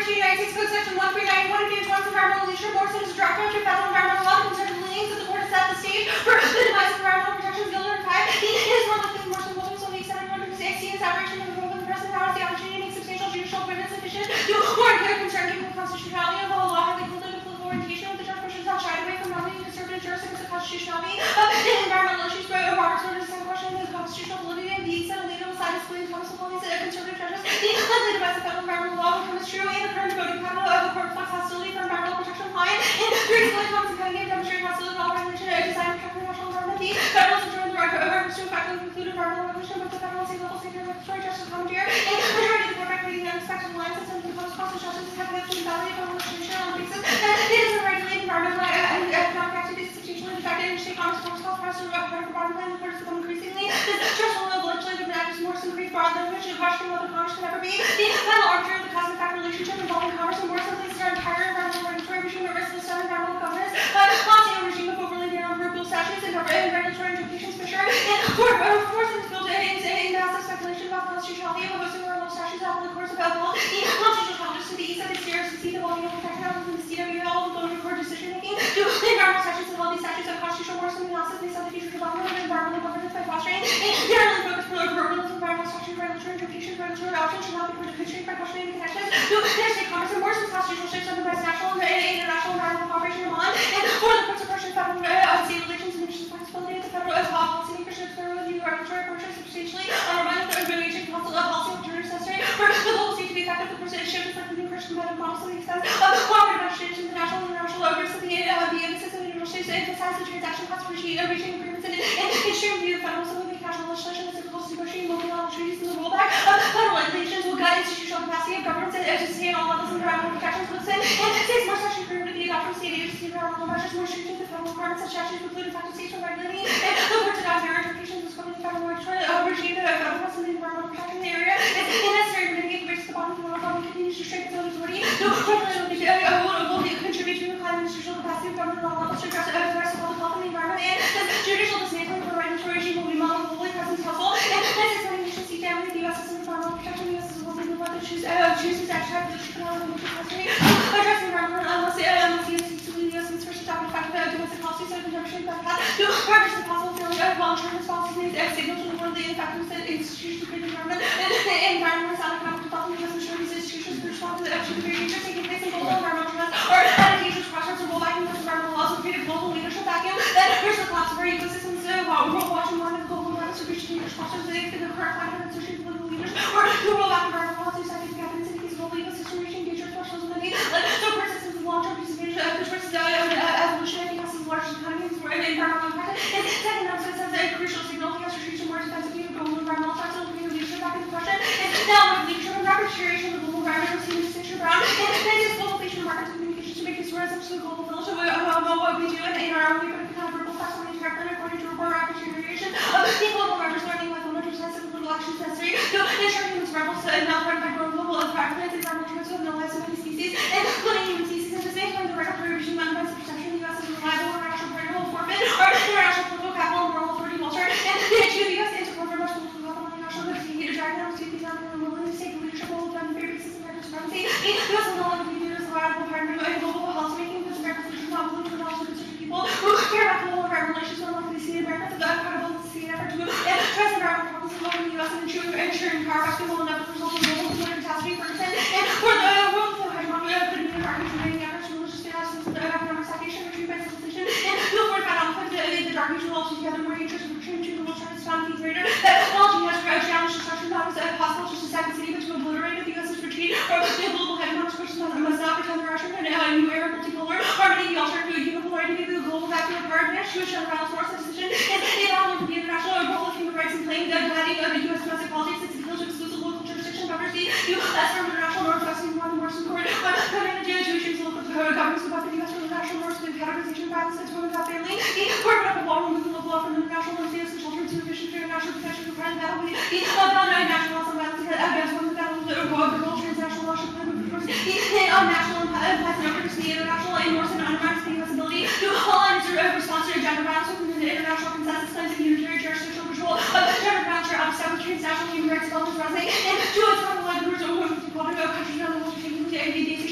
to the United States Code Section 1391 of the Atomic Environmental Leadership Board, such as draft of federal environmental law concerning the leanings of the board to set the stage for the device of environmental protection is guilty or crime. It is more likely than more so to the extent of under 16 is aberration of the role of the President has the opportunity to make substantial judicial evidence sufficient to warrant clear concern given the constitutionality of the law and the political orientation of the judge pushes not shied away from not being conservative jurisdictions of constitutionality of environmental issues, but Robert's order is question the constitutional validity of the set of legal side displaying Thomas policies that conservative judges the device of federal environmental law becomes true and the current voting pattern of the court reflects hostility for environmental protection client and reasonably Thomas and Cunningham demonstrate hostility to all regulation and design to protect the national environment. The federal enjoy the right to effectively conclude environmental regulation with the federal and state level safety regulatory justice commentary and the majority of the court by creating unexpected lines and the proposed constitutional justice have to validate federal legislation on the basis that it doesn't regulate environmental and economic activities substantially affected and state commerce forms cause pressure of the bottom line the court has become increasingly distrustful of legislative acts more simply broad language and questioning whether commerce can ever be the final arbiter of the cause and effect relationship involving commerce and more simply our entire environmental regulatory regime at risk of some environmental governance by a regime of overly narrow brutal statutes and regulatory implications for sure and force and filled in massive speculation about the constitutionality of a host of world statutes out in the course of alcohol the constitutional challenges to the east of the sphere succeed the volume of protection out of the CW all of the voting court decision making to environmental statutes and all these statutes have constitutional works and analysis based on the future development of environmental governance by fostering a generally focused pluralism of environmental statute regulatory implications regulatory options should not be constrained by questioning the connections to interstate commerce and worse with constitutional shapes under by national and international environmental cooperation in law and for the courts of pressure federal state relations and nation's flexibility at the federal policy makership through review regulatory approaches substantially undermine the evaluation council of policy alternatives necessary for the global state to be effective the person shift is like the new Christian competitive model to the extent of the cooperative administration the national and international risks of the emphasis of the individual states to emphasize the transaction costs for reaching agreements and extreme view of federal civil international legislation as it close to negotiating multilateral treaties and the rollback of federal regulations will guide institutional capacity of governments and to sustain all levels of environmental protections with sin and states more such agreement with the adoption of state agency environmental measures more stringent the federal requirements such statutes include effective states from regulating and the court to adopt their implications as the federal regulatory regime that federal and the environmental protection in the area is necessary to mitigate the risks of the bottom of the world continues to strengthen its own authority to will contribute to the climate institutional capacity of government at all levels to address public health and the environment and the judicial dismantling of the regulatory regime will be modeled globally present household and this is when nation seek down with the U.S. system of environmental protection. The U.S. is one thing that chooses to extract the economic and history address the environment unless the U.S. needs first adopt effective domestic policies that have been demonstrated by the past to practice the possible failure of long-term responses made as signals to the world the effectiveness of institutions to create the environment and environment sound economic development must ensure these institutions to respond to the behavior taking place in global environmental trends or adaptations crossroads and rollback in those environmental laws will create a global leadership vacuum that hurts the collapse of our ecosystems while we're watching more of the global environment to reach leaders crossroads they think the current climate and associated political leaders or to roll back environmental policies scientific evidence in these global ecosystem reaching future thresholds of the need so persistence of long-term disadvantage which versus evolutionary because of large economies where environmental impact and second also it sends a crucial signal to us to reach a more defensive view of global environmental effects and looking at leadership back in the question and now with leadership and rapid deterioration of the global environment we're seeing distinction around and this globalization of markets and communications to make this sort of the global village of what we do in our own kind of verbal facts on the entire planet according to report rapid deterioration of the global members learning like 100% of political actions necessary to ensure humans rebels and not threatened by growing global environment and environmental trends with no lives of many species including human species and dismantling the regulatory regime undermines the perception the U.S. is a reliable international partner will forfeit our international political capital and moral authority will turn and to the U.S. and to further much political wealth on international goods to get a drag down to these on the willing to take the leadership role on the very basis of American supremacy. The U.S. will no longer be viewed as a reliable partner in global policy making because America's leaders not willing to acknowledge the concerns of people who care about global environmental relations are likely to see America as a credible to see an effort to move and address environmental problems in the U.S. and ensuring power vacuum will never result in global nuclear catastrophe for percent and for the world of hegemony of the new market remaining efforts to religious analysis of the economic stagnation retreat by civilization and feel fortified on the dark region all together more interest in returning to the world trying to found the greater that technology has challenged destruction not as possible just to second city but to obliterate the U.S.'s retreat or the global hegemonic forces must not pretend the Russian and new era multipolar harmony the alternative unipolarity of the global vacuum of power advantage to ensure the balance force decision is the element of the international role of human rights and playing the guiding of the U.S. domestic politics its appeal to exclusive local jurisdiction governs the U.S. from international northwest and north and western court but putting the Jewish local governments about the U.S. from the national north to the categorization of violence against women without family the corporate of the law removing local law from the national north states and shelter to efficient for international protection for crime battle with the national laws of violence against women that will the goal transnational law should play with the first national impacts and efforts to the international and North and undermines the U.S. ability to align its response to gender violence within the international consensus claims of unitary jurisdictional control of gender violence are established transnational human rights development resonate and to its level like the words of women to countries around the world to take into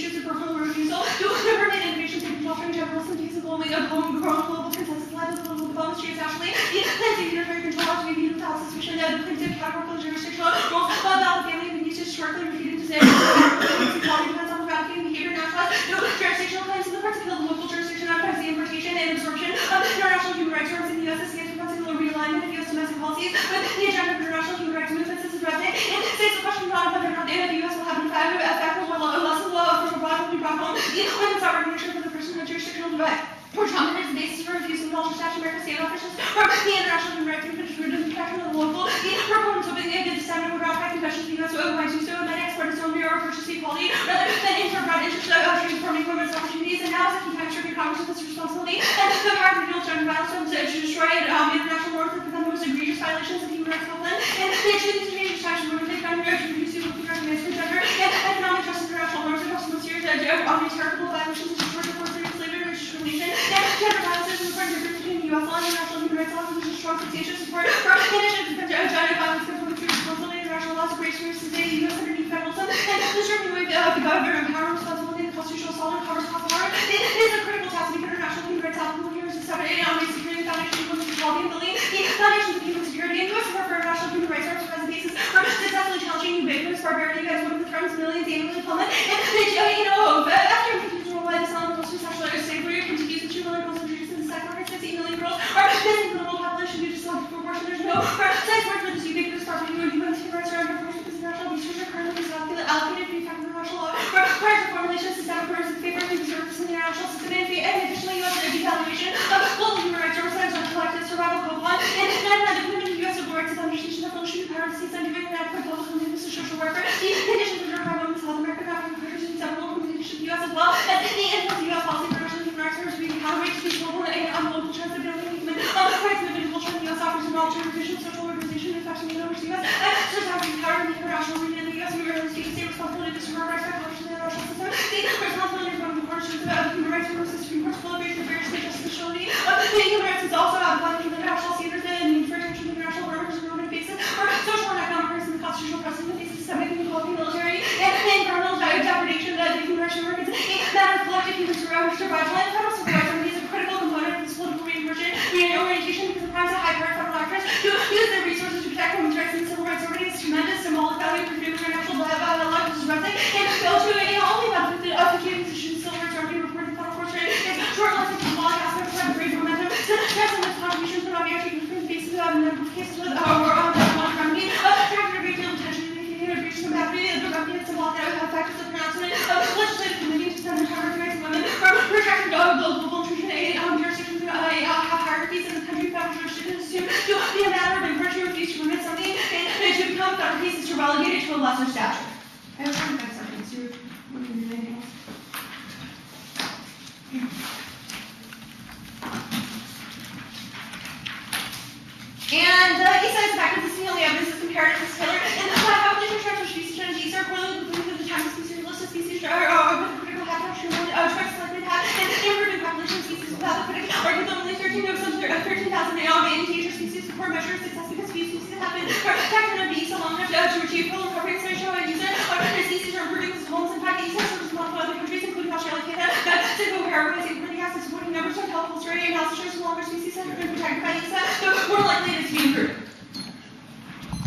with the agenda of international human rights movements. This is Reddit. It states the question not whether or not the U.S. will have an effect on less law from a broadly brought home when the sovereign nature of the person with jurisdictional divide. For Trump and his basis for refusing to alter statute American state officials or the international human rights movement is rooted in the protection of the local. The proponents of the descendant would ratify conventions the U.S. might do so and then export its own or purchase equality rather than interbred interest of transforming women's opportunities. And now is the key time to review Congress with this responsibility and the power to deal with gender violence to destroy international norms and prevent the most egregious violations of human rights government. And they choose to change statute women take on marriage and reduce equal recognized for gender and economic justice international norms and most serious terrible violations of torture, forced slavery, and discrimination. And gender violence is important difference between the U.S. law and international human rights law, which is strong substantial support for in addition to gender violence comes with responsibility international laws of race to the U.S. underneath federalism and the certain way the government power responsibility and constitutional solid covers cost power. It is a critical task to make international human rights applicable here is accepted on the security foundation of women's equality and building the foundation of human security and U.S. support for international human rights are as a basis for successfully challenging ubiquitous barbarity against women that threatens millions annually plummet and after continues to worldwide the sound of most sexual slavery continues to 2 million girls introduced in the sex market, 68 million girls are missing from the world population due to self proportion. There's no sex work for this ubiquitous barbarity or human rights are under force because international research are currently allocated to be effective international law for prior to formulation of systemic purpose in favor of the service in the international system and additionally U.S. devaluation of global human rights represents our collective survival code one and the commitment of U.S. civil rights is understated evolution of power to see some doing that for public and social welfare. The conditions of our women's health American African countries and several local conditions of the U.S. as well as the influence of U.S. policy for international human rights to be counterweight to these global and local trends that build movement on the rights of individual trend the U.S. offers an alternative vision, social organization, and affection in the U.S. exercise having power in the international arena in the U.S. We are the state responsibility to serve our rights by publishing the international system. The responsibility is one of the cornerstones of human rights and the Supreme Court's collaboration with various state justice facility. The human rights is also outlined in the international standards and need for attention to international norms and normative basis for social and economic rights and the constitutional precedent that faces systemic inequality, military, and environmental degradation that the human rights work is a matter of collective human survival and federal civil rights is a critical component of this political reorientation because it primes a high-powered federal actors to use their resources to protect women's rights and the civil rights already is tremendous symbolic value for freedom of international dialogue, which is resting, and to go to only about the key positions civil rights already reported in federal courts and short-lived and symbolic aspects of great momentum to stress and its contributions but not actually different bases of cases with one remedy attracted a great deal of attention to making it a breach of capacity and the remedy and symbolic factors of pronouncement of legislative committee to send the rights of women for retracting global intrusion aid jurisdictions have hierarchies in the country found jurisdictions to be a matter of virtue refuse to permit something and to become federal cases to relegate it to a lesser stature.